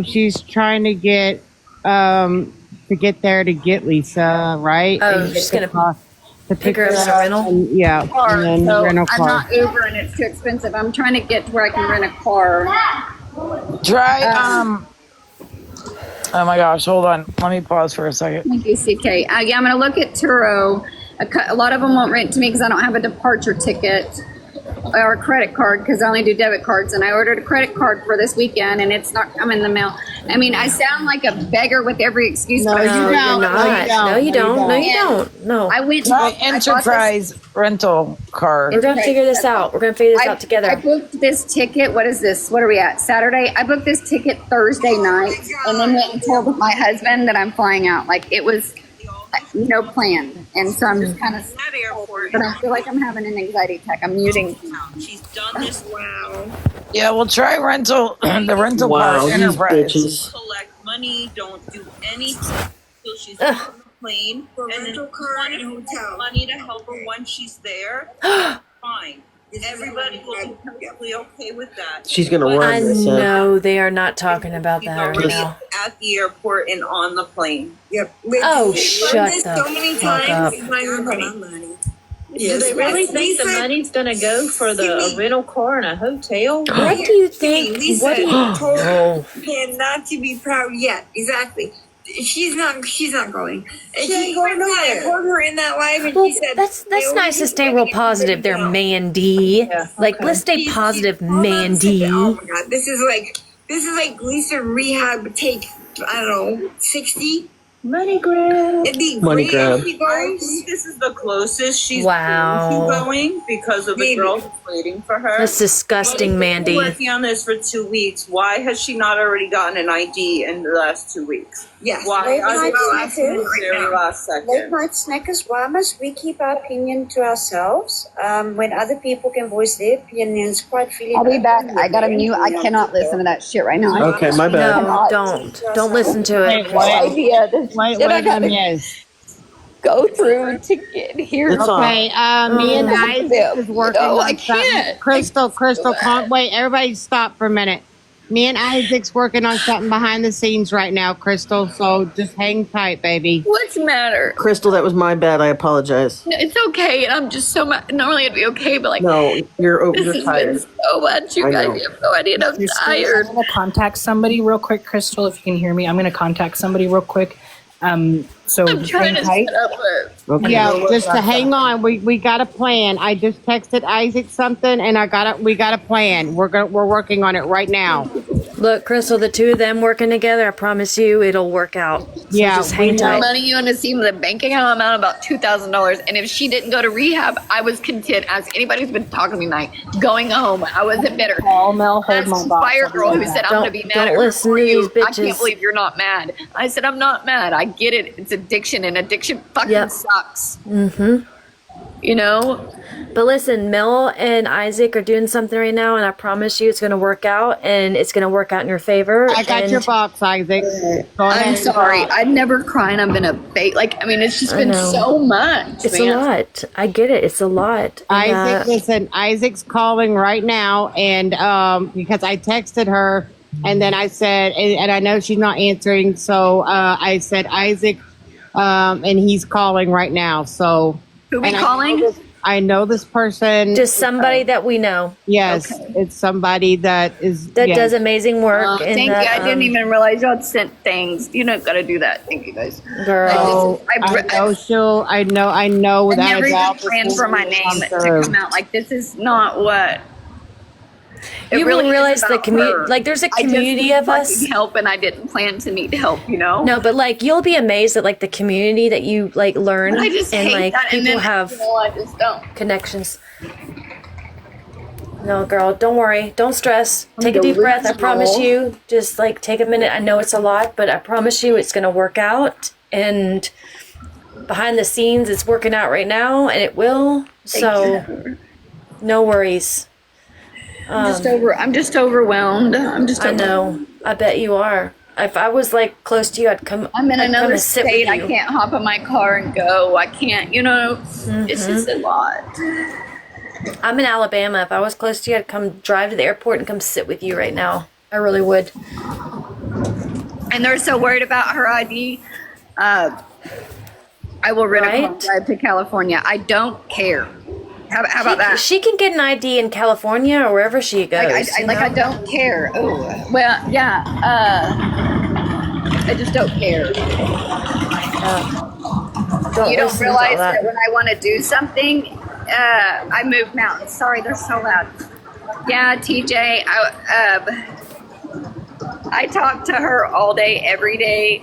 she's trying to get there to get Lisa, right? Oh, And she's get gonna the car- to pick her up as a rental? And, yeah, car, and then so rental I'm car. not Uber and it's too expensive. I'm trying to get to where I can rent a car. Try, oh my gosh, hold on. Let me pause for a second. Thank you, CK. Yeah, I'm going to look at Turo. A lot of them won't rent to me because I don't have a departure ticket or a credit card because I only do debit cards. And I ordered a credit card for this weekend and it's not coming in the mail. I mean, I sound like a beggar with every excuse. No, but you I- No, don't. you're not. No, you don't. No, you don't. No. I went to Try I bought this- Enterprise rental car. We're gonna figure this out. We're gonna figure this out I together. booked this ticket. What is this? What are we at? Saturday? I booked this ticket Thursday night and then went and told my husband that I'm flying out. Like it was no plan. And so I'm just kind of, That airport. but I feel like I'm having an anxiety attack. I'm muting. She's done this. Wow. Yeah, we'll try rental, the rental Wow, car these Enterprise. bitches. Collect money. Don't do anything until she's on the plane. And then rental car and hotel. money to help her once she's there. Fine. Everybody will be perfectly okay with that. She's gonna But run I this. know they are not talking about she's that right already now. at the airport and on the plane. Yep. Oh, We've shut done this the so many fuck times. up. It's not even funny. Do they really think the money's going to go for the rental car and a hotel? What do you think? Lisa What do you? told Oh, him not to be proud yet. Exactly. She's not going. And She ain't going nowhere. I heard her in that live and well, she said that's they nice to always stay wanna real get positive there, everybody down. Mandy. Yeah, Like, okay. let's stay positive, Hold on a second. Mandy. Oh my god, this is like Lisa rehab take, I don't know, 60. Money grab. It'd be Money great grab. if she I goes. think this is the closest she's Wow. going because of the Maybe. girls waiting for her. That's disgusting, We've been Mandy. working on this for 2 weeks. Why has she not already gotten an ID in the last 2 weeks? Yes. Why Late are they night asking snackers. this very last Late second? night snackers, why must we keep our opinion to ourselves when other people can voice their opinions quite freely? I'll be back. I got to mute. I cannot listen to that shit right now. Okay, my bad. No, don't listen to Wait, it. what? idea. This Wait, shit I what gotta yes. go through to get here. It's on. Okay, me and Isaac is working No, I on something. can't. Crystal, wait, everybody stop for a minute. Me and Isaac's working on something behind the scenes right now, Crystal, so just hang tight, baby. What's the matter? Crystal, that was my bad. I apologize. No, it's okay, and I'm just so mad. Normally it'd be okay, but like No, you're this has been tired. so much. You I guys know. have no idea. and I'm tired. I'm gonna contact somebody real quick, Crystal. If you can hear me, I'm gonna contact somebody real quick. So I'm just trying hang to tight. set up a Okay. Yeah, just to hang on. We got a plan. I just texted Isaac something, and we got a plan. We're working on it right now. Look, Crystal, the two of them working together, I promise you it'll work out. So Yeah, just hang we tight. money you want to see the bank account amount about $2,000. And if she didn't go to rehab, I was content. As anybody who's been talking to me tonight, going home, I wasn't bitter. Call Mel, hold That's my the box. fire girl who said, I'm going to be Don't- mad don't at her listen for to you. these I can't bitches. believe you're not mad. I said, I'm not mad. I get it. It's addiction, and addiction fucking Yep. sucks. Mm-hmm. You know? But listen, Mel and Isaac are doing something right now, and I promise you it's going to work out, and it's going to work out in your favor. I got and your box, Isaac. Go ahead I'm and sorry. talk. I'd never cry, and I've been a bait. Like, I mean, it's just I been know. so much. It's man. a lot. I get it. It's a lot. And, Isaac, listen, Isaac's calling right now, and because I texted her, and then I said, and I know she's not answering, so I said Isaac, and he's calling right now. So Who be and calling? I know this person. just somebody that we know Yes, it's somebody that is that yes. does amazing work. in Thank the, you. I didn't even realize y'all sent things. You don't got to do that. Thank you, guys. girl. Oh, I know she'll. I know. I Without never a even doubt, this planned will for my come name through. to come out. Like, this is not what. It You really really is realize the about community, her. like there's a I just community need of us. fucking help, and I didn't plan to need help. You know. No, but like you'll be amazed at like the community that you like learn, But I just and hate like that. people And then have you know, I just don't. connections. No, girl, don't worry. Don't stress. Take a deep breath. I promise delusional. you. Just like take a minute. I know it's a lot, but I promise you it's going to work out. And behind the scenes, it's working out right now, and it will. So no worries. I'm just overwhelmed. I'm just. I know. I bet you are. If I was like close to you, I'd come. I'm in I'd come another and sit with state. I you. can't hop in my car and go. I can't. You know, it's just a lot. I'm in Alabama. If I was close to you, I'd come drive to the airport and come sit with you right now. I really would. and they're so worried about her ID. I will rent a car and drive to California. I don't care. How about that? She can get an ID in California or wherever she goes. I don't care. Oh, well, yeah. I just don't care. You don't realize that when I want to do something, I move mountains. Sorry, they're so loud. Yeah, TJ, I talk to her all day, every day,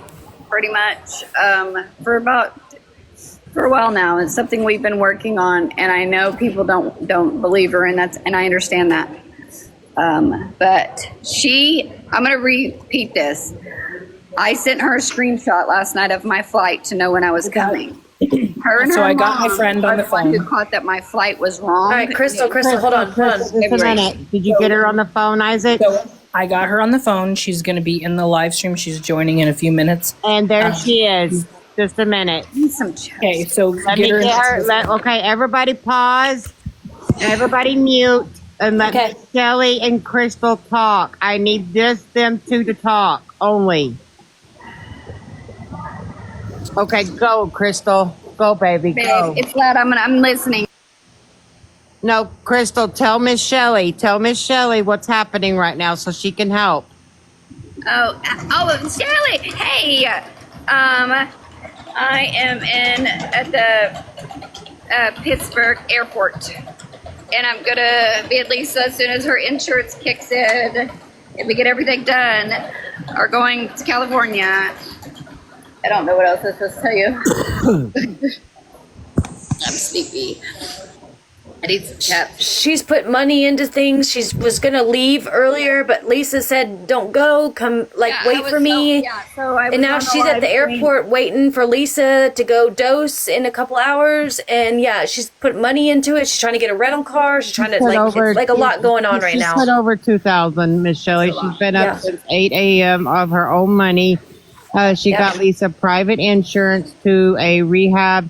pretty much, for a while now. It's something we've been working on, and I know people don't believe her, and I understand that. But I'm going to repeat this. I sent her a screenshot last night of my flight to know when I was coming. Her and So her I got my mom friend are on the one who phone. caught that my flight was wrong. All right, Crystal, hold on. Just a minute. Did you get her on the phone, Isaac? So I got her on the phone. She's going to be in the live stream. She's joining in a few minutes. And there she is. Just a minute. Okay, so Let me get her. Okay, everybody pause. Everybody mute. And let Shelly and Crystal talk. I need just them two to talk only. Okay, go, Crystal. Go, baby. Go. Babe, it's loud. I'm listening. No, Crystal, tell Miss Shelly. Tell Miss Shelly what's happening right now so she can help. Oh, Shelly. Hey, I am at the Pittsburgh airport, and I'm gonna be at Lisa as soon as her insurance kicks in. If we get everything done, are going to California. I don't know what else I'm supposed to tell you. I'm sleepy. I need some caps. She's put money into things. She was going to leave earlier, but Lisa said, don't go. Come, wait for me. And now she's at the airport waiting for Lisa to go dose in a couple hours. And yeah, she's put money into it. She's trying to get a rental car. She's trying to, it's a lot going on right now. She's put over 2,000, Miss Shelly. She's been up since 8 a.m. of her own money. She got Lisa private insurance to a rehab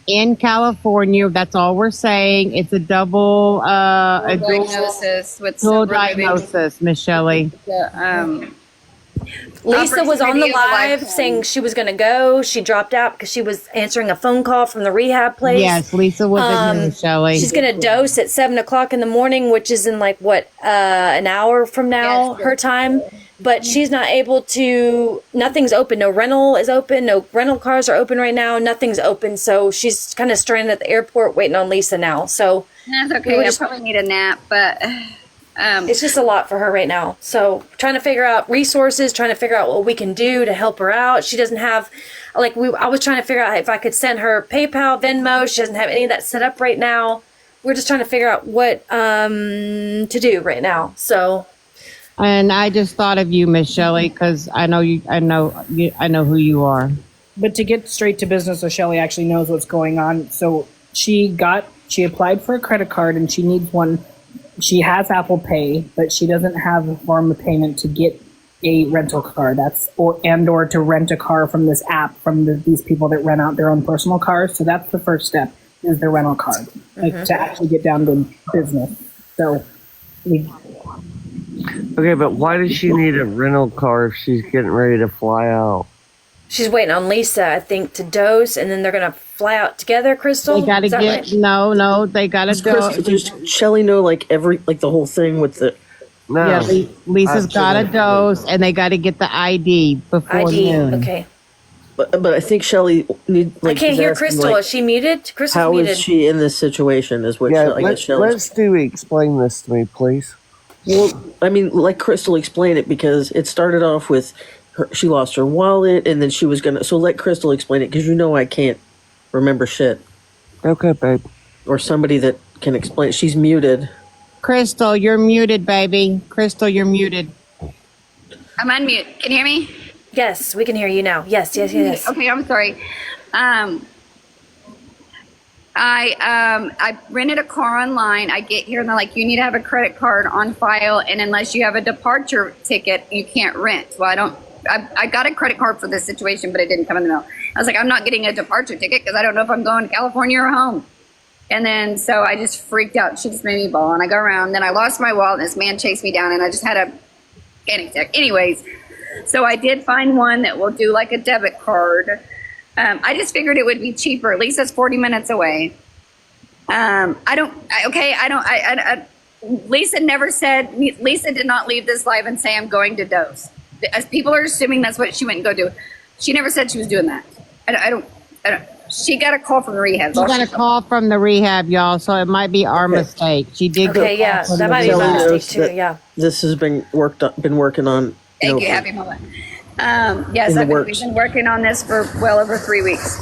in California. That's all we're saying. It's a double diagnosis with dual diagnosis, Miss Shelley. Lisa was on the live saying she was going to go. She dropped out because she was answering a phone call from the rehab place. Yes, Lisa was in here, Miss Shelley. She's going to dose at 7:00 in the morning, which is in an hour from now, her time. But she's not able to, nothing's open. No rental is open. No rental cars are open right now. Nothing's open. So she's kind of stranded at the airport waiting on Lisa now. So that's okay. I probably need a nap, but it's just a lot for her right now. So trying to figure out resources, trying to figure out what we can do to help her out. She doesn't have, I was trying to figure out if I could send her PayPal, Venmo. She doesn't have any of that set up right now. We're just trying to figure out what to do right now. So. And I just thought of you, Miss Shelley, because I know who you are. But to get straight to business, so Shelly actually knows what's going on. So she applied for a credit card and she needs one. She has Apple Pay, but she doesn't have a form of payment to get a rental car. Or to rent a car from this app from these people that rent out their own personal cars. So that's the first step, is the rental card, to actually get down to business. So okay, but why does she need a rental car if she's getting ready to fly out? She's waiting on Lisa, I think, to dose, and then they're gonna fly out together. Crystal, they gotta get right? They gotta dose. Does Shelly know the whole thing with the? No, yeah, Lisa's got a dose, and they got to get the ID before noon. Okay. But I think Shelly I can't hear Crystal. Is she muted? Crystal's how muted. is she in this situation? Is what? Let's Stewie explain this to me, please. Well, I mean, let Crystal explain it, because it started off with she lost her wallet, and then she was gonna. So let Crystal explain it, because I can't remember shit. Okay, babe. Or somebody that can explain. She's muted. Crystal, you're muted, baby. Crystal, you're muted. I'm unmute. Can you hear me? Yes, we can hear you now. Yes. Okay, I'm sorry. I rented a car online. I get here and they're like, you need to have a credit card on file, and unless you have a departure ticket, you can't rent. Well, I got a credit card for this situation, but it didn't come in the mail. I was like, I'm not getting a departure ticket because I don't know if I'm going to California or home. And then so I just freaked out. She just made me bawl, and I go around. Then I lost my wallet, and this man chased me down, and I just had a panic attack. Anyways, So I did find one that will do like a debit card. I just figured it would be cheaper. Lisa's 40 minutes away. Lisa never said, Lisa did not leave this live and say, I'm going to dose. As people are assuming that's what she went and go do. She never said she was doing that. I don't. She got a call from the rehab. She got a call from the rehab, y'all, so it might be our mistake. She did get a Okay, call yeah, from that the might be rehab. my Kelly knows mistake too. that Yeah. This has been working on. Thank you, happy mama. Yes, In the we've works. been working on this for well over 3 weeks.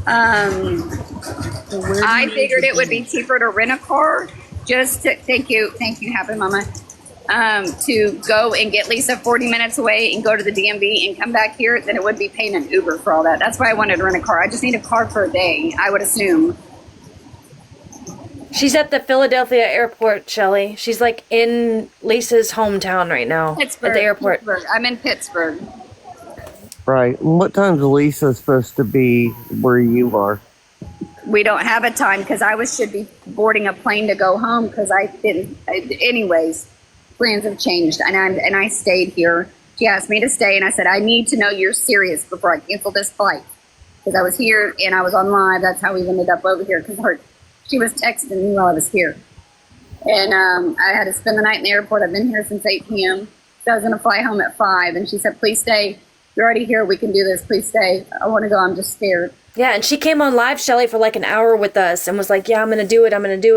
I figured it would be cheaper to rent a car. Thank you, happy mama. To go and get Lisa 40 minutes away and go to the DMV and come back here, than it would be paying an Uber for all that. That's why I wanted to rent a car. I just need a car for a day, I would assume. She's at the Philadelphia airport, Shelly. She's like in Lisa's hometown right now Pittsburgh. at the airport. Pittsburgh. I'm in Pittsburgh. Right. And what time's Lisa supposed to be where you are? We don't have a time because should be boarding a plane to go home because I didn't. Anyways, plans have changed and I stayed here. She asked me to stay and I said, I need to know you're serious before I cancel this flight. Because I was here and I was on live. That's how we ended up over here because she was texting me while I was here. And I had to spend the night in the airport. I've been here since 8 p.m. So I was going to fly home at 5. And she said, please stay. You're already here. We can do this. Please stay. I want to go. I'm just scared. Yeah, and she came on live, Shelly, for like an hour with us and was like, yeah, I'm going to do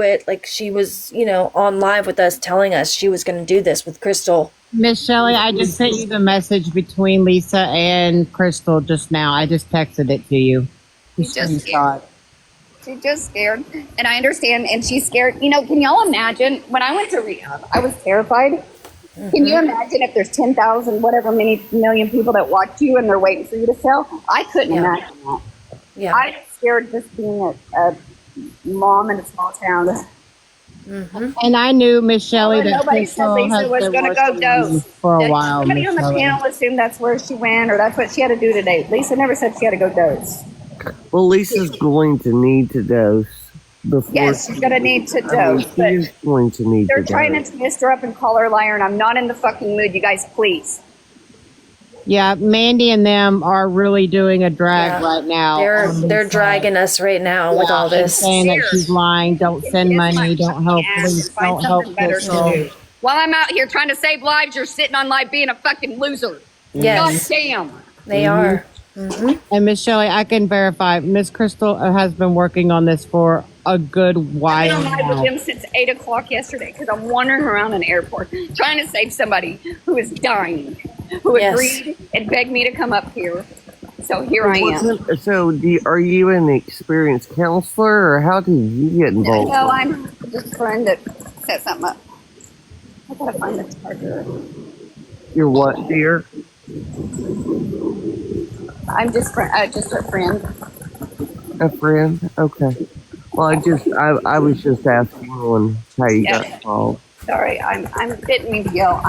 it. Like she was, on live with us telling us she was going to do this with Crystal. Miss Shelley, I just sent you the message between Lisa and Crystal just now. I just texted it to you. She's just scared. She's just scared. And I understand. And she's scared. Can y'all imagine when I went to rehab, I was terrified. Can you imagine if there's 10,000, whatever many million people that watch you and they're waiting for you to sell? I couldn't imagine that. Yeah. I'm scared just being a mom in a small town. And I knew, Miss Shelley, that Nobody said Crystal Lisa has was been going to go working on dose. you for a while, Somebody Miss on the Shelley. panel assumed that's where she went or that's what she had to do today. Lisa never said she had to go dose. Well, Lisa's going to need to dose before. Yes, she's going to need to I mean, dose. she is going to need They're to trying dose. to twist her up and call her a liar, and I'm not in the fucking mood, you guys, please. Yeah, Mandy and them are really doing a drag Yeah. right now. They're dragging us right now with all and this. saying that she's lying. Don't send Kiss money. my Don't help fucking ass police. and find Don't help something better to Crystal. do. While I'm out here trying to save lives, you're sitting on live being a fucking loser. Yes, God damn. they are. And Miss Shelley, I can verify. Miss Crystal has been working on this for a good I've while been on live with now. him since 8 o'clock yesterday because I'm wandering around an airport trying to save somebody who is dying, who Yes. agreed and begged me to come up here. So here I am. So, are you an experienced counselor, or how did you get involved? No, I'm just a friend that set something up. I gotta find the charger. You're what, dear? I'm just a friend. A friend? Okay. Well, I was just asking on how you got involved. Sorry, I didn't mean to yell.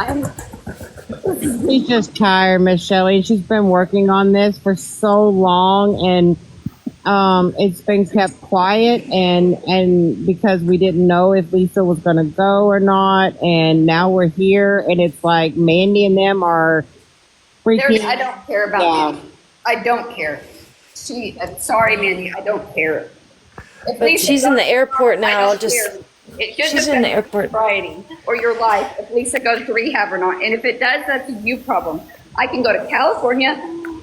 She's just tired, Miss Shelley. She's been working on this for so long, and it's been kept quiet, and because we didn't know if Lisa was going to go or not, and now we're here, and it's like Mandy and them are freaking. I don't care about Yeah. Mandy. I don't care. Sorry, Mandy, I don't care. If But Lisa she's in goes the airport I now. don't Just care. It shouldn't she's in the affect airport. sobriety or your life if Lisa goes to rehab or not. And if it does, that's a you problem. I can go to California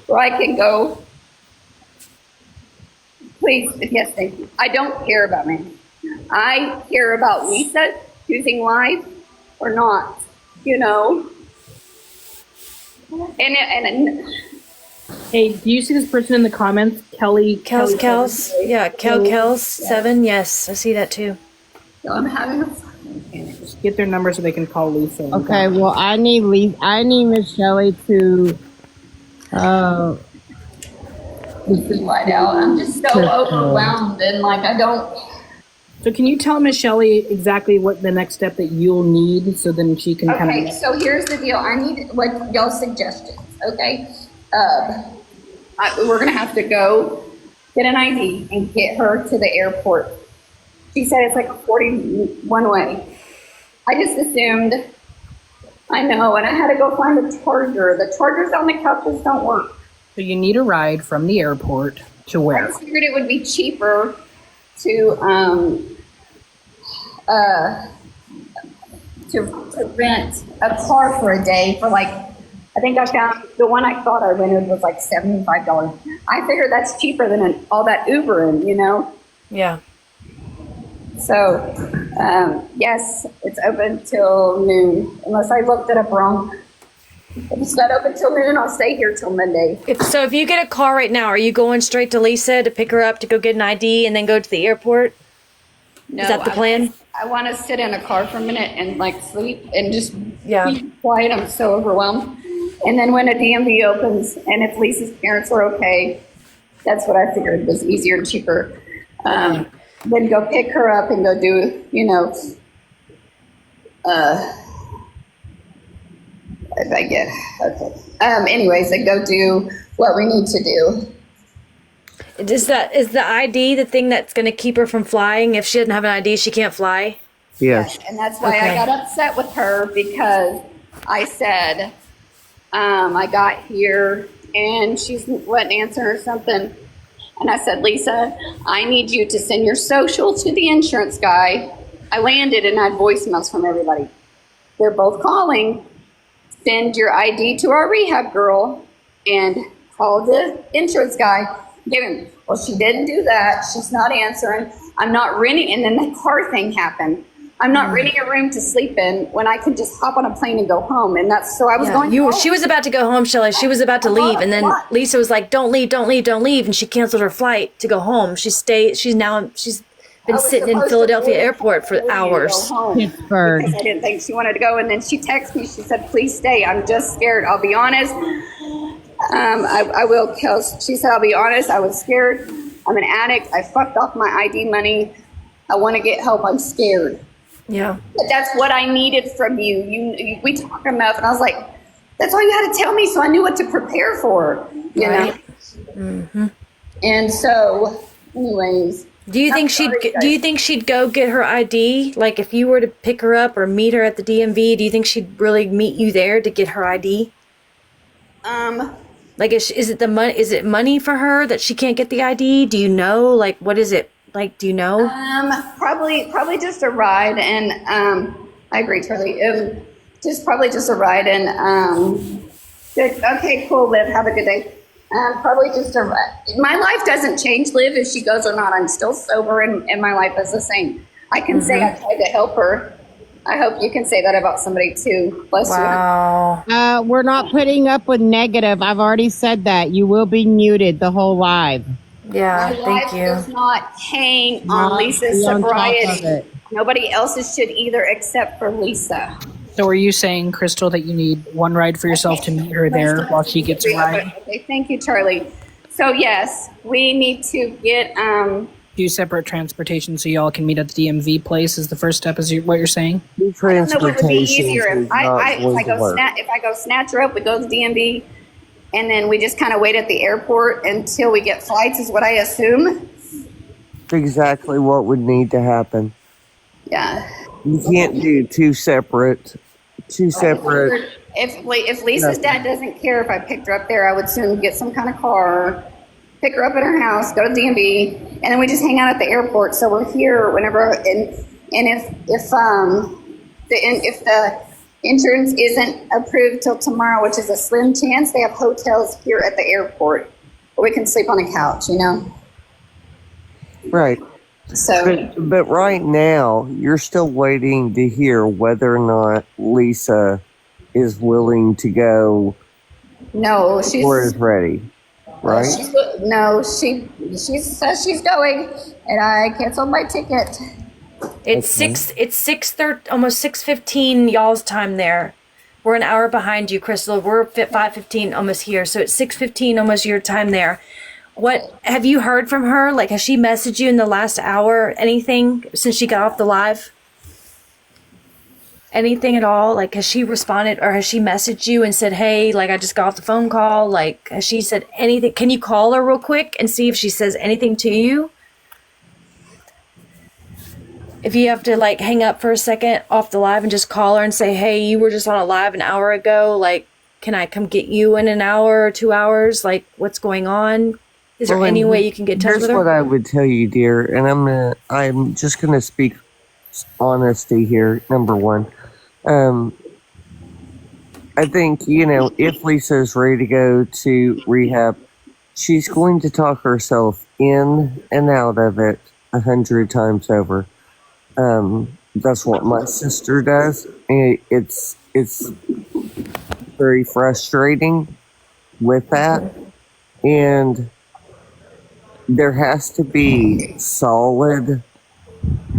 or I can go. Please, yes, thank you. I don't care about Mandy. I care about Lisa choosing life or not, And Hey, do you see this person in the comments? Kels. Yeah, Kels 7. Yes, I see that too. I'm having a Just get their number so they can call Lisa. Okay, well, I need Miss Shelley to. light out. I'm just so overwhelmed and I don't. So can you tell Miss Shelley exactly what the next step that you'll need so then she can kind Okay, of... so here's the deal. I need what y'all's suggestions. Okay, we're gonna have to go get an ID and get her to the airport. She said it's like 41 way. I just assumed I know, and I had to go find the charger. The chargers on the couches don't work. So you need a ride from the airport to I where? just figured it would be cheaper to rent a car for a day for like, I think I found the one I thought I rented was like $75. I figured that's cheaper than all that Ubering, you know? Yeah. So, yes, it's open till noon, unless I looked it up wrong. If it's not open till noon, I'll stay here till Monday. If you get a car right now, are you going straight to Lisa to pick her up to go get an ID and then go to the airport? No, Is that the plan? I want to sit in a car for a minute and like sleep and just Yeah. be quiet. I'm so overwhelmed. And then when a DMV opens and if Lisa's parents are okay, that's what I figured was easier and cheaper. Then go pick her up and go do, you know, if I get, okay. Anyways, then go do what we need to do. Is the ID the thing that's going to keep her from flying? If she doesn't have an ID, she can't fly? Yes. And that's why Okay. I got upset with her because I said, I got here and she wouldn't answer or something. And I said, Lisa, I need you to send your social to the insurance guy. I landed and I had voicemails from everybody. They're both calling. Send your ID to our rehab girl and call the insurance guy. Give him. Well, she didn't do that. She's not answering. I'm not renting. And then the car thing happened. I'm not renting a room to sleep in when I can just hop on a plane and go home. And that's so I was going. She was about to go home, Shelley. She was about to leave, and then Lisa was like, "Don't leave, don't leave, don't leave," and she canceled her flight to go home. She's been sitting in Philadelphia airport for hours. Pittsburgh. Because I didn't think she wanted to go. And then she texted me. She said, please stay. I'm just scared. I'll be honest. I will kill. She said, I'll be honest. I was scared. I'm an addict. I fucked off my ID money. I want to get help. I'm scared. Yeah. But that's what I needed from you. We talked enough. And I was like, that's all you had to tell me. So I knew what to prepare for, you know? Mm-hmm. And so anyways. Do you think she'd go get her ID? Like if you were to pick her up or meet her at the DMV, do you think she'd really meet you there to get her ID? Like is it the money? Is it money for her that she can't get the ID? Do you know? Like what is it? Like do you know? Probably just a ride, and I agree, Charlie. Probably just a ride, and good. Okay, cool, Liv. Have a good day. Probably just a ride. My life doesn't change, Liv, if she goes or not. I'm still sober, and my life is the same. I can say I tried to help her. I hope you can say that about somebody too. Bless you. We're not putting up with negative. I've already said that. You will be muted the whole live. Yeah, My life does not hang on Not Lisa's be on top of sobriety. it. Nobody else's should either, except for Lisa. So are you saying, Crystal, that you need one ride for yourself to meet her there while she gets a ride? Okay, thank you, Charlie. So yes, we need to get 2 separate transportation so y'all can meet at the DMV place is the first step, is what you're saying? I don't know what would be Transportation easier is if not I going to work. go snatch her up, we go to DMV, and then we just kind of wait at the airport until we get flights, is what I assume. Exactly what would need to happen. Yeah. You can't do two separate. If Lisa's dad doesn't care if I picked her up there, I would soon get some kind of car, pick her up at her house, go to DMV, and then we just hang out at the airport. So we're here whenever. And if the insurance isn't approved till tomorrow, which is a slim chance, they have hotels here at the airport where we can sleep on a couch. You know. Right. So. But right now, you're still waiting to hear whether or not Lisa is willing to go. No, she's. Or is ready. Right. She says she's going, and I canceled my ticket. It's almost 6:15 y'all's time there. We're an hour behind you, Crystal. We're 5:15 almost here, so it's 6:15 almost your time there. What have you heard from her? Like, has she messaged you in the last hour? Anything since she got off the live? Anything at all? Like, has she responded or has she messaged you and said, hey, like, I just got off the phone call? Like, has she said anything? Can you call her real quick and see if she says anything to you? if you have to like hang up for a second off the live and just call her and say, hey, you were just on a live an hour ago. Like, can I come get you in an hour or 2 hours? Like, what's going on? Is there any way you can get in touch with Here's her? what I would tell you, dear, and I'm just gonna speak honesty here. Number one, I think, if Lisa's ready to go to rehab, she's going to talk herself in and out of it 100 times over. That's what my sister does. It's very frustrating with that. And there has to be solid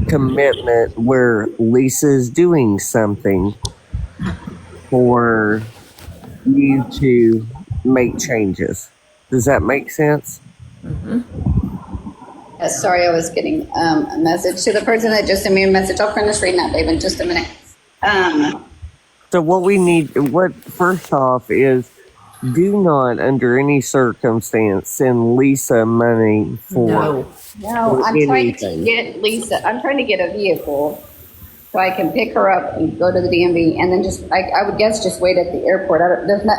commitment where Lisa's doing something for you to make changes. Does that make sense? Yes, sorry, I was getting a message to the person that just sent me a message. I'll finish reading that, Dave, in just a minute. So first off is, do not under any circumstance send Lisa money for No, I'm trying to get Lisa, I'm trying to get a vehicle so I can pick her up and go to the DMV, and then I would guess just wait at the airport.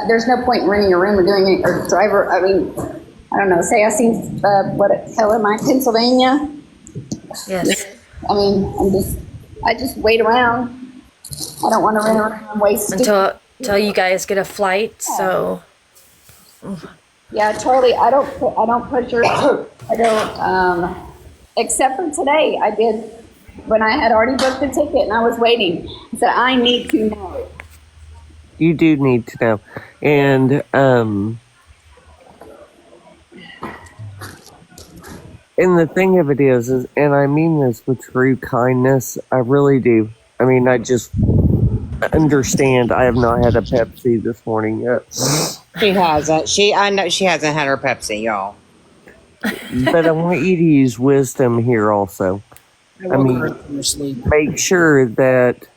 There's no point in renting a room or doing it, or driver, I don't know, say I seen, hell am I, Pennsylvania? Yes. I just wait around. I don't want to rent a room and waste Until you guys get a flight, so. Yeah, Charlie, I don't push her. I don't, except for today, I did, when I had already booked the ticket and I was waiting. I said, I need to know. You do need to know. And the thing of it is, and I mean this with true kindness, I really do. I just understand I have not had a Pepsi this morning yet. She hasn't. I know she hasn't had her Pepsi, y'all. But I want you to use wisdom here also. Make sure that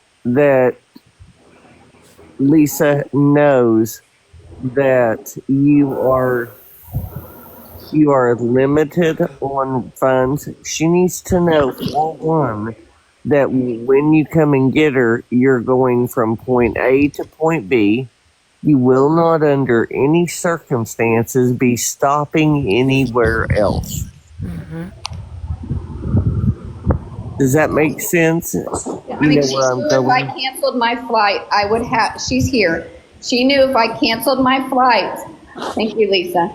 Lisa knows that you are limited on funds. She needs to know, for one, that when you come and get her, you're going from point A to point B. You will not, under any circumstances, be stopping anywhere else. Does that make sense? Where I'm going. If I canceled my flight, I would have, she's here. She knew if I canceled my flight, thank you, Lisa.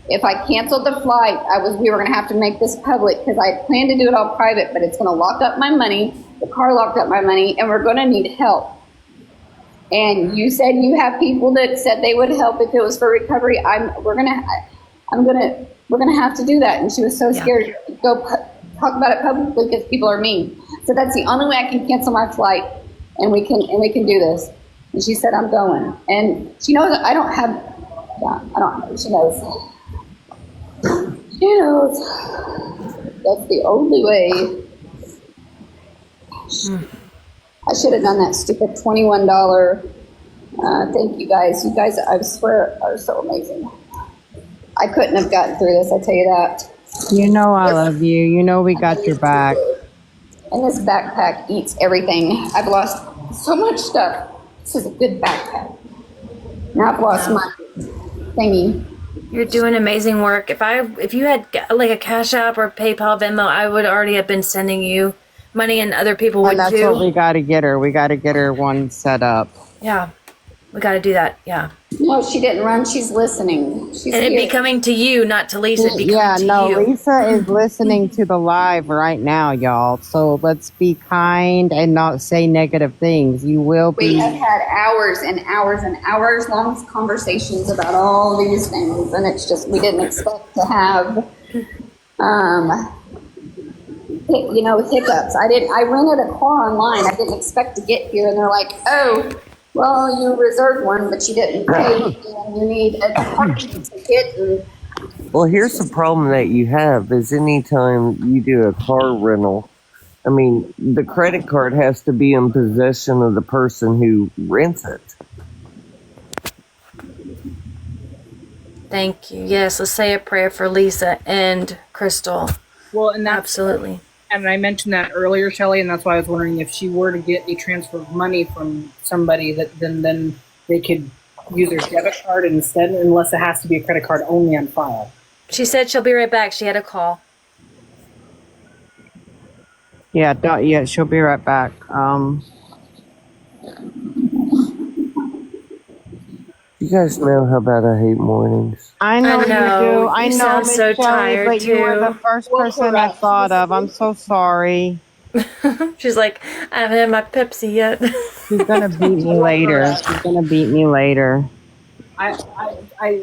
If I canceled the flight, we were going to have to make this public, because I had planned to do it all private, but it's going to lock up my money. The car locked up my money, and we're going to need help. And you said you have people that said they would help if it was for recovery. We're gonna have to do that. And she was so scared to go talk about it publicly because people are mean. So that's the only way I can cancel my flight, and we can do this. And she said, I'm going. And she knows I don't have. She knows. She knows. That's the only way. I should have done that stupid $21. Thank you guys. You guys, I swear, are so amazing. I couldn't have gotten through this, I tell you that. You know I love you. You know we got your back. And this backpack eats everything. I've lost so much stuff. This is a good backpack. Now I've lost my thingy. You're doing amazing work. If you had like a Cash App or PayPal, Venmo, I would already have been sending you money, and other people would too. And that's what we got to get her. We got to get her one set up. Yeah, we got to do that. Yeah. No, she didn't run. She's listening. And it'd be coming to you, not to Lisa. It'd be coming to you. Lisa is listening to the live right now, y'all. So let's be kind and not say negative things. You will be. We have had hours and hours and hours long conversations about all these things, and it's just we didn't expect to have, hiccups. I rented a car online. I didn't expect to get here, and they're like, oh. Well, you reserved one, but you didn't pay, and you need a parking ticket. Well, here's the problem that you have is anytime you do a car rental, the credit card has to be in possession of the person who rents it. Thank you. Yes, let's say a prayer for Lisa and Crystal. Well, and that's absolutely. and I mentioned that earlier, Shelley, and that's why I was wondering if she were to get a transfer of money from somebody, that then they could use their debit card instead, unless it has to be a credit card only on file. She said she'll be right back. She had a call. Yeah, she'll be right back. You guys know how bad I hate mornings. I know you do. I You know, sound Miss so Shelley, tired, but you were the too. first person I thought of. I'm so sorry. She's like, I haven't had my Pepsi yet. She's gonna beat me later. She's gonna beat me later.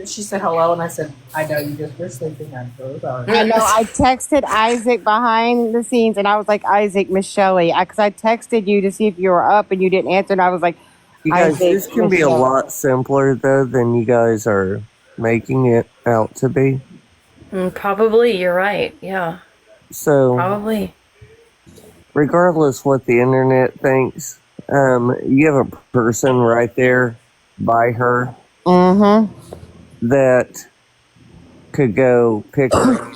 She said hello, and I said, I know you just were sleeping. I'm so sorry. I know. I texted Isaac behind the scenes, and I was like, Isaac, Miss Shelley, because I texted you to see if you were up, and you didn't answer, and I was like, You guys, Isaac, this can Miss be a Shelley. lot simpler though than you guys are making it out to be. Probably, you're right. Yeah, So, probably. regardless what the internet thinks, you have a person right there by her Mm-hmm. that could go pick her,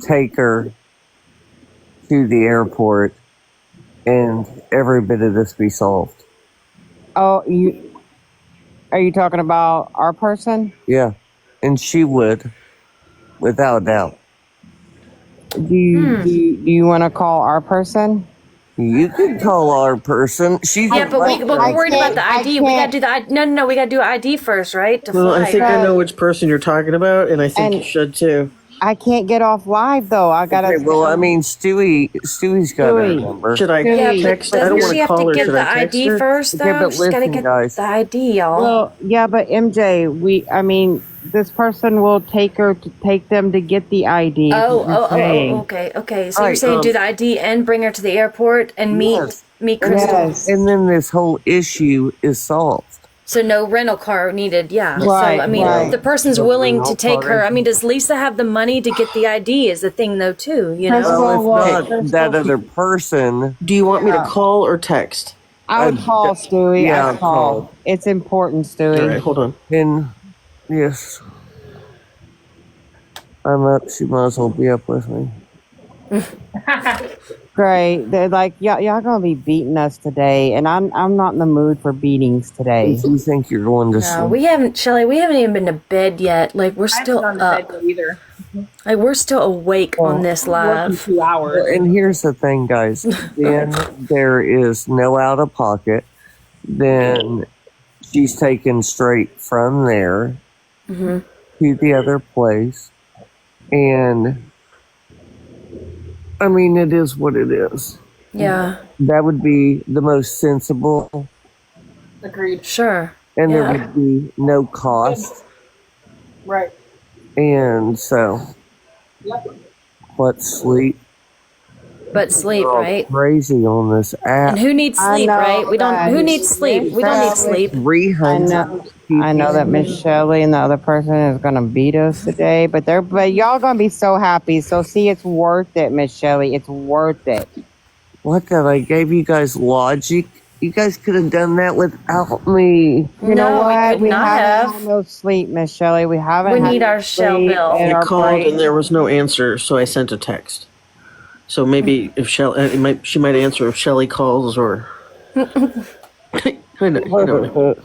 take her to the airport, and every bit of this be solved. Oh, are you talking about our person? Yeah, and she would, without a doubt. Do you want to call our person? You could call our person. She's Yeah, but we're worried about the I ID. We gotta can't- do the ID. No, we gotta do ID first, right? To Well, fly. I think I know which person you're talking about, and I think And- you should too. I can't get off live though. I gotta. Okay, well, I mean, Stewie's got her Stewie. number. Should I Yeah, but text? I don't doesn't want she to have call to her. get Should the I text ID her? first, though? Okay, but She's gotta listen, get guys. the ID, y'all. Well, yeah, but MJ, I mean, this person will take them to get the ID. Okay. So you're Alright, saying do the ID and bring her to the airport and Yes. meet Crystal. Yes. And then this whole issue is solved. So no rental car needed. Yeah. Right, So I mean, right. if the person's No willing to rental take car. her. I mean, does Lisa have the money to get the ID? Is the thing though too. You know. Crystal- Well, if well, not that other person, Do you want me to call or text? I would call Stewie. yeah, I'd call. It's important, All right, Stewie. hold on. then yes, I'm up. She might as well be up with me. Great. They're like, y'all gonna be beating us today, and I'm not in the mood for beatings today. If you think you're going to No, sleep, we haven't, Shelley. We haven't even been to bed yet. Like we're still I haven't up. gone to bed either. Like we're still awake on this Working live. 2 hours. and here's the thing, guys. Then there is no out of pocket. Then she's taken straight from there Mm-hmm. to the other place, and I mean, it is what it is. Yeah. That would be the most sensible, Agreed. Sure. and Yeah. there would be no cost. Right. And so, Yep. let's sleep. But sleep, We're all right? crazy on this app. And who needs I sleep, know right? We don't. that. Who needs sleep? We don't need sleep. 300 I know that Miss Shelley and the other person is gonna beat us today, but y'all gonna be so happy. So see, it's worth it, Miss Shelley. It's worth it. What that I gave you guys logic? You guys could have done that without me. You know No, we what? could not haven't have. had no sleep, Miss Shelley. We haven't. We had need no our shell sleep, bill. and I our called brain- and there was no answer, so I sent a text. So maybe if she might answer if Shelly calls or. I know.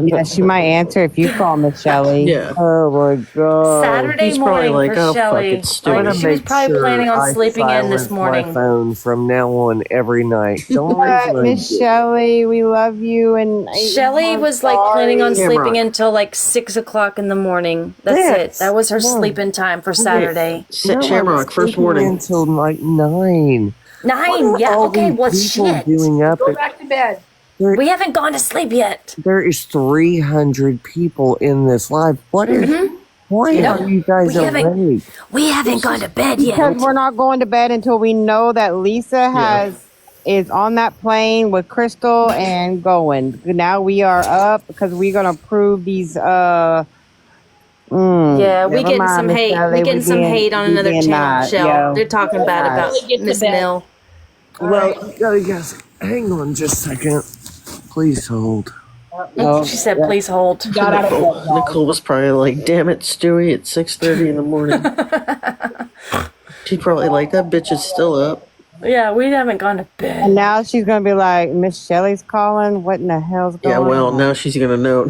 Yeah, she might answer if you call Miss Shelley. Yeah. Oh my god. Saturday He's probably morning like, for "Oh, fuck Shelley. it, Stewie." I'm gonna She was make probably sure planning on I sleeping in this silence morning. My phone from now on every night. Don't But listen. Miss Shelley, we love you, and Shelley I'm was like planning on sorry. sleeping until like 6 o'clock in the morning. That's Yes. it. That was her Yeah. sleeping time for Saturday. Shamrock, first Sleeping warning. until like 9. 9. What are Yeah. all Okay. these Well, people shit. doing up Go at, back to bed. We haven't gone to sleep yet. there is 300 people in this live. What is? Why No, are you guys we haven't- awake? We haven't gone to bed Because yet. we're not going to bed until we know that Lisa is on that plane with Crystal and going. Now we are up because we're gonna prove these. Yeah, we never getting mind, some Miss hate. Shelley, We getting some being- hate on we another being channel, not, Shell. yo. They're talking bad Yeah. about Get to Miss bed. Mill. Well, guys, hang on just a second. Please hold. She said, "Please hold." Got out of bed. y'all. Nicole was probably like, "Damn it, Stewie! It's 6:30 in the morning." She's probably like, that bitch is still up. Yeah, we haven't gone to And bed. now she's gonna be like, Miss Shelley's calling. What in the hell's going Yeah, on? well, now she's gonna know.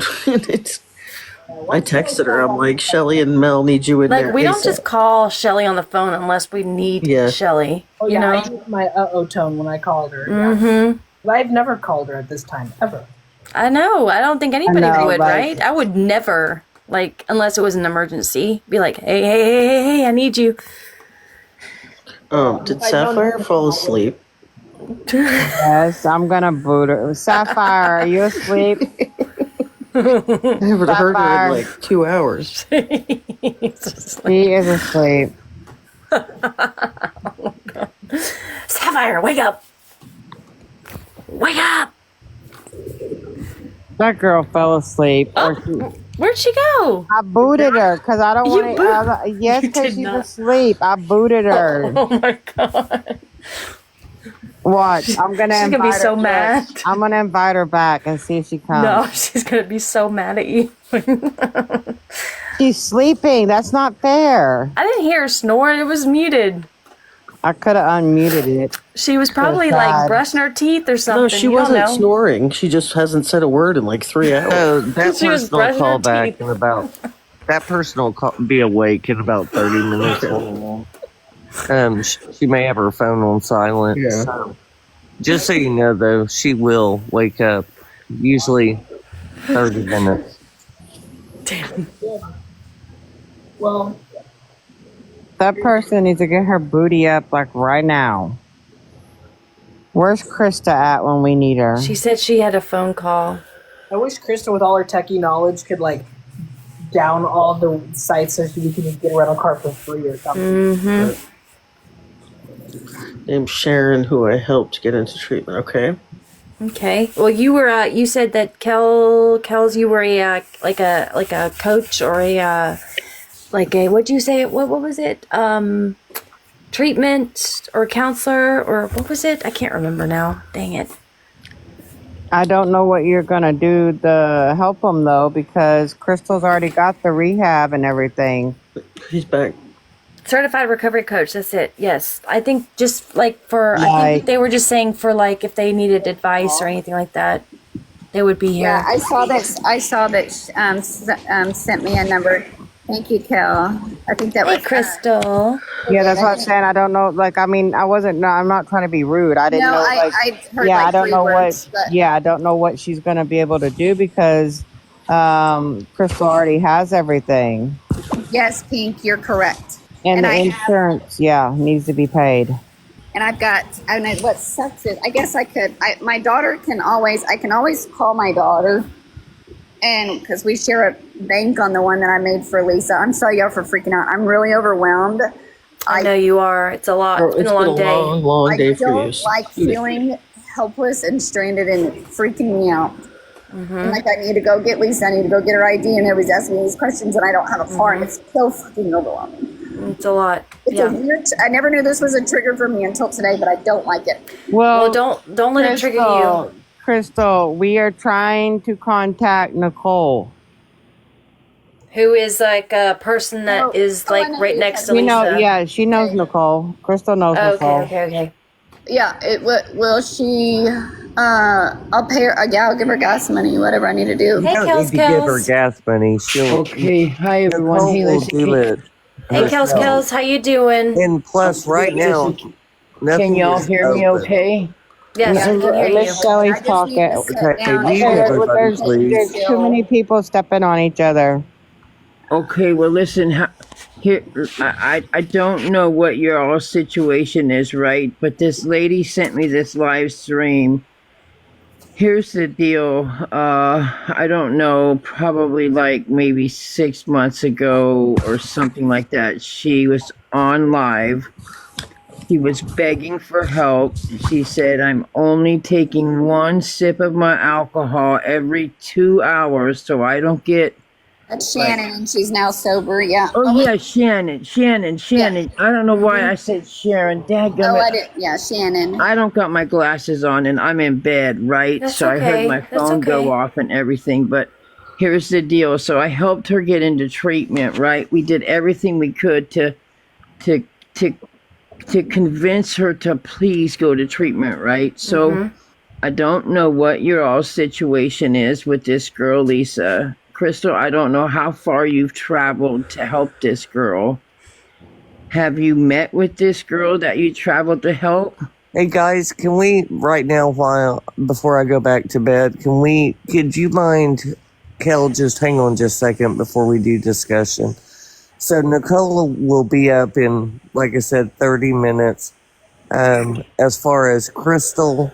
I texted her. I'm like, Shelly and Mel need you in there. Like, we don't ASAP. just call Shelly on the phone unless we need Yeah. Shelly. Oh You yeah, I know? used my tone when I called her. Mm-hmm. But I've never called her at this time ever. I know. I don't think anybody know, would, like- right? I would never, like, unless it was an emergency, be like, hey, I need you. Did Sapphire fall asleep? Yes, I'm gonna boot her. Sapphire, are you asleep? I haven't heard her Sapphire. in like 2 hours. She is asleep. Sapphire, wake up! Wake up! That girl fell asleep. Or she, Where'd she go? I booted her because I don't You want boot- to. Yes, You because did she's not. asleep. I booted her. Oh my god. Watch. I'm gonna. She's gonna be invite so her mad. back. I'm gonna invite her back and see if she comes. No, she's gonna be so mad at you. She's sleeping. That's not fair. I didn't hear her snore. It was muted. I could have unmuted it. She was probably God. like brushing her teeth or something. No, she You don't wasn't know. snoring. She just hasn't said a word in like 3 hours. So that She was person will brushing call her back teeth. in about. That person will be awake in about 30 minutes. She may have her phone on silent. Yeah. So, just so you know, though, she will wake up. Usually 30 minutes. Well, That person needs to get her booty up like right now. Where's Krista at when we need her? She said she had a phone call. I wish Krista, with all her techie knowledge, could like down all the sites so we can get a rental car for free or something. Mm-hmm. Named Sharon, who I helped get into treatment. Okay. Okay. Well, you were. You said that Kels, you were a like a coach or a like a what'd you say? What was it? Treatment or counselor or what was it? I can't remember now. Dang it. I don't know what you're gonna do to help them though, because Crystal's already got the rehab and everything. He's back. Certified recovery coach. That's it. Yes. I think just like for, I Like- think they were just saying for like if they needed advice or anything like that, they would be here. Yeah, I saw that. Sent me a number. Thank you, Kel. I think that Hey, was Crystal. Yeah, that's what I'm saying. I don't know. Like, I mean, I wasn't. No, I'm not trying to be rude. I didn't No, know. I Like, heard yeah, like I don't 3 know words, what. but Yeah, I don't know what she's gonna be able to do because Crystal already has everything, yes, Pink, you're correct. and And the I have- insurance, yeah, needs to be paid. And I've got, and what sucks is, I guess I can always call my daughter, and because we share a bank on the one that I made for Lisa. I'm sorry, y'all, for freaking out. I'm really overwhelmed. I know you are. It's a lot. It's been a long day. long day I for don't you. like feeling helpless and stranded and freaking me out. Mm-hmm. And like, I need to go get Lisa. I need to go get her ID, and everybody's asking me these questions, and I don't have a car, and it's so fucking overwhelming. It's a lot. It's a weird. I never knew this was a trigger for me until today, but I don't like it. Well, don't let it trigger you. Crystal, we are trying to contact Nicole. Who is like a person that is like right next to We Lisa. know, yeah, she knows Nicole. Crystal knows Oh, Nicole. okay. Yeah, will she? I'll pay her. Yeah, I'll give her gas money. Whatever I need to do. Hey, You don't Kels, need to give her Kels. gas money. She'll. Okay, hi everyone. Hey, Nicole will listen, do it. Hey, Kels, Kels, how you doing? And plus, right now, can nothing y'all is hear me open. okay? Yes, I can hear you. Let Shelly talk it. Okay, leave There's, everybody, please. there's too many people stepping on each other. Okay, well listen, here I don't know what your all situation is, right? But this lady sent me this live stream. Here's the deal. I don't know, probably like maybe 6 months ago or something like that. She was on live. She was begging for help. She said, I'm only taking 1 sip of my alcohol every 2 hours so I don't get. That's Shannon, and she's now sober. Yeah. Oh, yeah, Shannon. I don't know why I said Sharon. Dadgummit. Oh, I did. Yeah, Shannon. I don't got my glasses on and I'm in bed, right? That's so I okay. heard my That's phone okay. go off and everything. But here's the deal. So I helped her get into treatment, right? We did everything we could to to convince her to please go to treatment, right? So I don't know what your all situation is with this girl, Lisa. Crystal, I don't know how far you've traveled to help this girl. Have you met with this girl that you traveled to help? Hey guys, can we right now, before I go back to bed, could you mind, Kel, just hang on just a second before we do discussion. So Nicole will be up in, like I said, 30 minutes. As far as Crystal,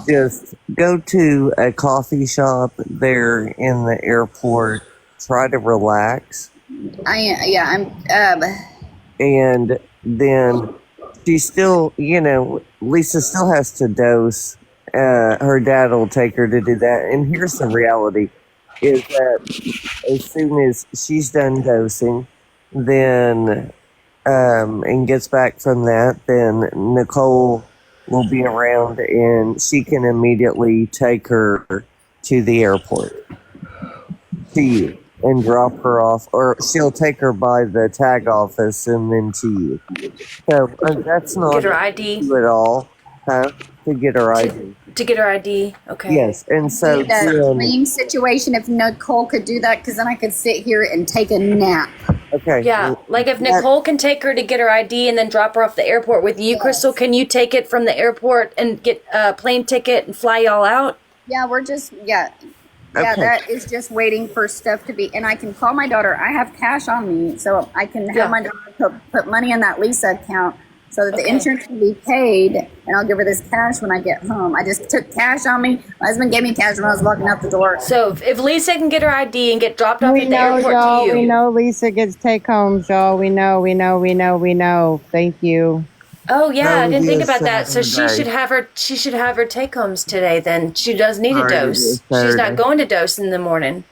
just go to a coffee shop there in the airport. Try to relax. And then she still, Lisa still has to dose. Her dad will take her to do that. And here's the reality, is that as soon as she's done dosing, then, and gets back from that, then Nicole will be around and she can immediately take her to the airport, to you, and drop her off, or she'll take her by the tag office and then to you. So that's not Get her ID at all, huh? To get her ID. to get her ID. Okay. Yes, and so The dream situation, if Nicole could do that, because then I could sit here and take a nap. okay. Yeah, like if Nicole can take her to get her ID and then drop her off the airport with you, Crystal, can you take it from the airport and get a plane ticket and fly y'all out? Yeah, we're just, yeah, Okay. that is just waiting for stuff to be, and I can call my daughter. I have cash on me, so I can have my daughter put money in that Lisa account so that the insurance can be paid, and I'll give her this cash when I get home. I just took cash on me. My husband gave me cash when I was walking out the door. So if Lisa can get her ID and get dropped off We at the know, airport y'all. to you. We know Lisa gets take homes, y'all. We know. Thank you. Oh yeah, That I would didn't be think a about that. So she Saturday. should have her take homes today then. She does need a Alright, it dose. is She's not Saturday. going to dose in the morning.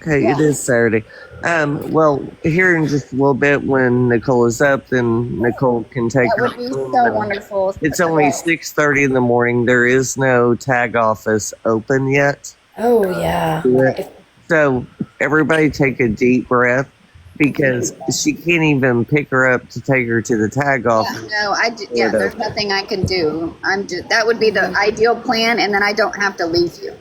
Okay, it is Saturday. Well, here in just a little bit when Nicole is up, then Nicole can take That her would be home. so wonderful. It's only 6:30 in the morning. There is no tag office open yet. Oh yeah. So everybody take a deep breath, because she can't even pick her up to take her to the tag office. No, there's nothing I can do. That would be the ideal plan, and then I don't have to leave you.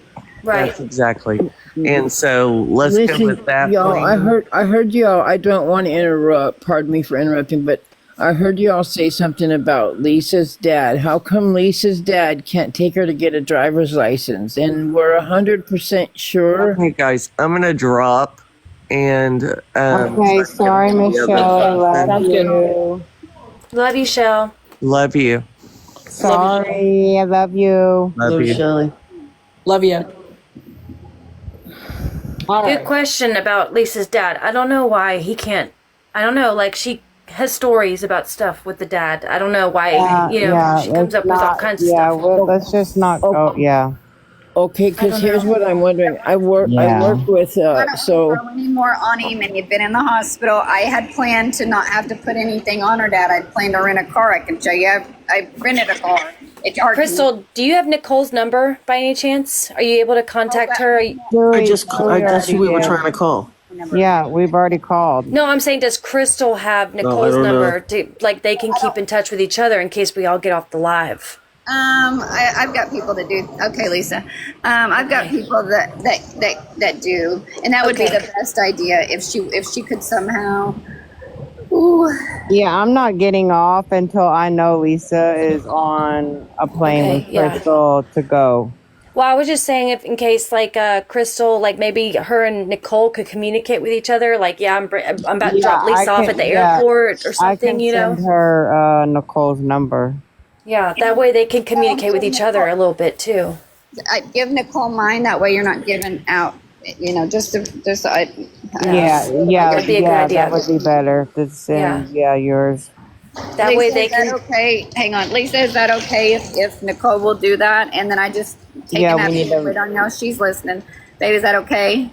Right. That's exactly. And so let's go Listen, with that y'all, plan. I heard y'all, I don't want to interrupt, pardon me for interrupting, but I heard y'all say something about Lisa's dad. How come Lisa's dad can't take her to get a driver's license? And we're 100% sure. Okay, guys, I'm gonna drop and Okay, sorry, Michelle. Love Sounds good. you. Love you, Shell. love you. Sorry, I love you. Love you. Shelley. Love you. Good question about Lisa's dad. I don't know why he can't. I don't know. Like she has stories about stuff with the dad. I don't know why. She comes up with all kinds of stuff. Well, let's just not go. Yeah. Okay, because here's what I'm wondering. I work with, I don't so, throw any more on him, and he'd been in the hospital. I had planned to not have to put anything on her dad. I'd planned to rent a car. I can show you. I rented a car. It charged me. Crystal, do you have Nicole's number by any chance? Are you able to contact her? I guess we were trying to call. Yeah, we've already called. No, I'm saying, does Crystal have Nicole's don't know. number to, like, they can keep in touch with each other in case we all get off the live? I've got people that do. Okay, Lisa. I've got people that do, and that would be the best idea if she could somehow. Ooh. Yeah, I'm not getting off until I know Lisa is on a plane with Crystal to go. Well, I was just saying, if in case like Crystal, like maybe her and Nicole could communicate with each other. Like, I'm about to drop Lisa off at the airport or something. I can send her Nicole's number. Yeah, that way they can communicate with each other a little bit too. I give Nicole mine. That way, you're not giving out. Yeah, that'd be a good idea. That would be better. Yours. That Lisa, way they is that can. okay? Hang on, Lisa. Is that okay if Nicole will do that, and then I just take Yeah, a we nap? need to- We don't know she's listening. Babe, is that okay?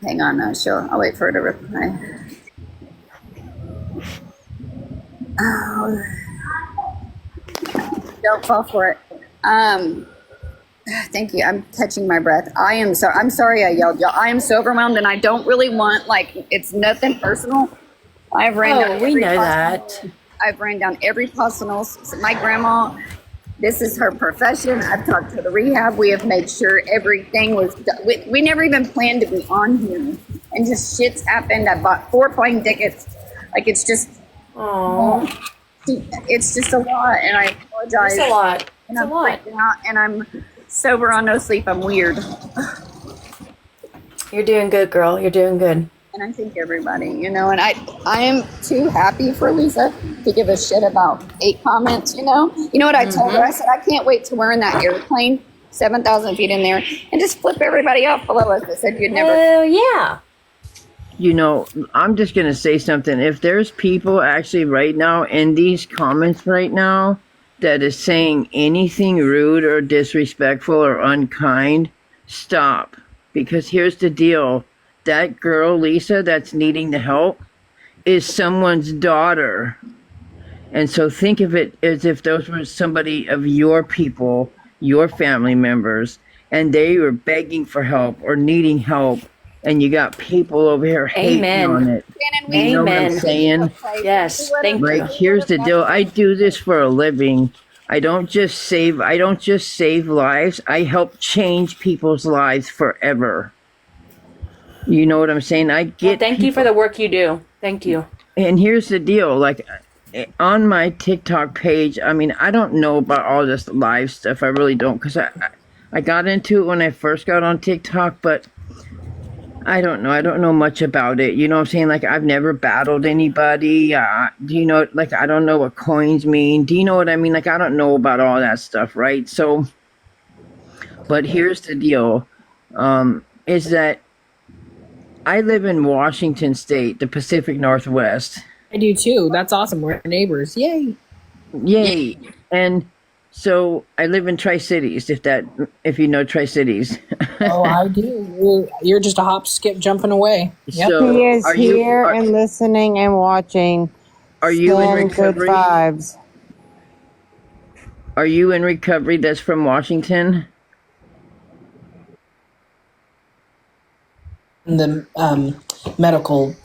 Hang on, no, I'll wait for her to reply. Oh, don't fall for it. Thank you. I'm catching my breath. I'm sorry I yelled, y'all. I am so overwhelmed, and I don't really want, like, it's nothing personal. I've ran down we every know possible- that. I've ran down every possible. My grandma, this is her profession. I've talked to the rehab. We have made sure everything was done. We never even planned to be on here, and just shit's happened. I bought 4 plane tickets. Like, it's just, it's just a lot, and I apologize. It's a lot. And It's a I'm lot. freaking out, and I'm sober on no sleep. I'm weird. You're doing good, girl. You're doing good. And I think everybody, and I am too happy for Lisa to give a shit about 8 comments, You know what I told her? I said, I can't wait to wear in that airplane, 7,000 feet in there, and just flip everybody off below us. I said, you'd never. Oh, yeah. You know, I'm just going to say something. If there's people actually right now in these comments right now that is saying anything rude or disrespectful or unkind, stop. Because here's the deal. That girl, Lisa, that's needing the help is someone's daughter. And so think of it as if those were somebody of your people, your family members, and they were begging for help or needing help. And you got people over here hating Amen. on it. You know what I'm Amen. saying? Yes, thank you. Like, here's the deal. I do this for a living. I don't just save lives. I help change people's lives forever. You know what I'm saying? I get Well, thank you for the work you do. Thank you. And here's the deal, like on my TikTok page, I mean, I don't know about all this live stuff. I really don't, because I got into it when I first got on TikTok, but I don't know. I don't know much about it. You know what I'm saying? Like, I've never battled anybody. Do you know, like, I don't know what coins mean. Do you know what I mean? Like, I don't know about all that stuff, right? So, but here's the deal, is that I live in Washington State, the Pacific Northwest. I do too. That's awesome. We're neighbors. Yay. Yay. And so I live in Tri-Cities, if you know Tri-Cities. Oh, I do. You're just a hop, skip, jumping away. Yep. So He is are you- here are- and listening and watching. Are you in Send good recovery? vibes. Are you in recovery that's from Washington? The medical